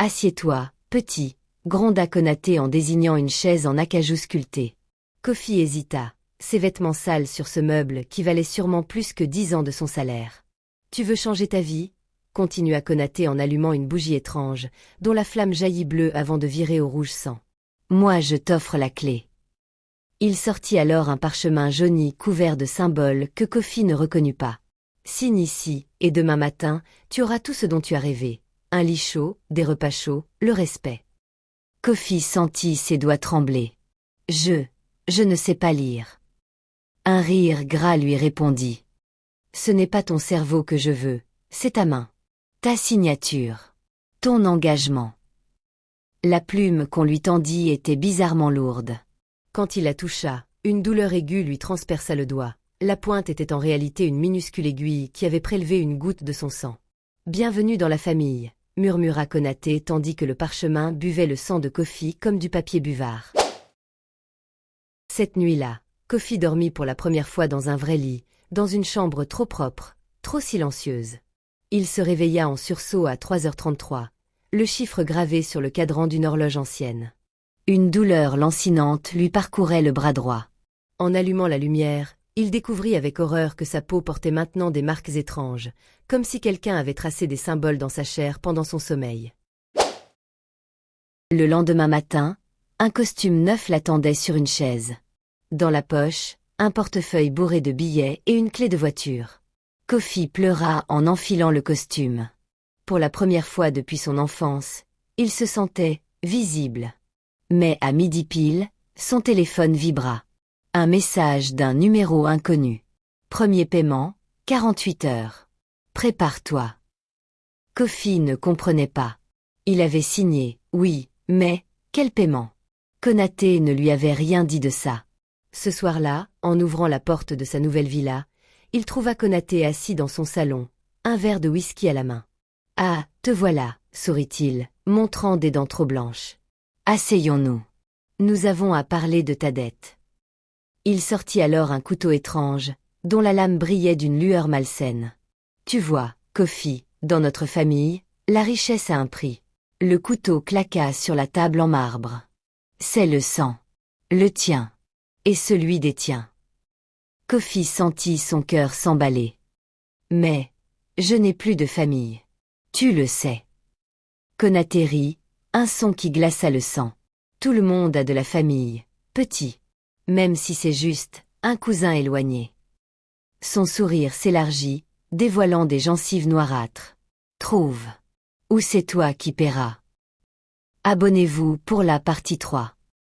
Assieds-toi, petit, gronda Konaté en désignant une chaise en acajou sculpté. Kofi hésita, ses vêtements sales sur ce meuble qui valait sûrement plus que 10 ans de son salaire. Tu veux changer ta vie? Continua Konaté en allumant une bougie étrange, dont la flamme jaillit bleue avant de virer au rouge sang. Moi je t'offre la clé. Il sortit alors un parchemin jauni couvert de symboles que Kofi ne reconnut pas. Signe ici, et demain matin, tu auras tout ce dont tu as rêvé. Un lit chaud, des repas chauds, le respect. Kofi sentit ses doigts trembler. Je ne sais pas lire. Un rire gras lui répondit. Ce n'est pas ton cerveau que je veux, c'est ta main. Ta signature. Ton engagement. La plume qu'on lui tendit était bizarrement lourde. Quand il la toucha, une douleur aiguë lui transperça le doigt. La pointe était en réalité une minuscule aiguille qui avait prélevé une goutte de son sang. « Bienvenue dans la famille », murmura Konaté tandis que le parchemin buvait le sang de Kofi comme du papier buvard. Cette nuit-là, Kofi dormit pour la première fois dans un vrai lit, dans une chambre trop propre, trop silencieuse. Il se réveilla en sursaut à 3h33, le chiffre gravé sur le cadran d'une horloge ancienne. Une douleur lancinante lui parcourait le bras droit. En allumant la lumière, il découvrit avec horreur que sa peau portait maintenant des marques étranges, comme si quelqu'un avait tracé des symboles dans sa chair pendant son sommeil. Le lendemain matin, un costume neuf l'attendait sur une chaise. Dans la poche, un portefeuille bourré de billets et une clé de voiture. Kofi pleura en enfilant le costume. Pour la première fois depuis son enfance, il se sentait visible. Mais à midi pile, son téléphone vibra. Un message d'un numéro inconnu. Premier paiement, 48 heures. Prépare-toi. Kofi ne comprenait pas. Il avait signé, oui, mais quel paiement? Konaté ne lui avait rien dit de ça. Ce soir-là, en ouvrant la porte de sa nouvelle villa, il trouva Konaté assis dans son salon, un verre de whisky à la main. « Ah, te voilà, » sourit-il, montrant des dents trop blanches. « Asseyons-nous. Nous avons à parler de ta dette. » Il sortit alors un couteau étrange, dont la lame brillait d'une lueur malsaine. « Tu vois, Kofi, dans notre famille, la richesse a un prix. » Le couteau claqua sur la table en marbre. « C'est le sang. Le tien. Et celui des tiens. » Kofi sentit son cœur s'emballer. « Mais, je n'ai plus de famille. Tu le sais. » Konaté rit, un son qui glaça le sang. Tout le monde a de la famille, petit. Même si c'est juste, un cousin éloigné. Son sourire s'élargit, dévoilant des gencives noirâtres. Trouve. Ou c'est toi qui paieras. Abonnez-vous pour la partie 3.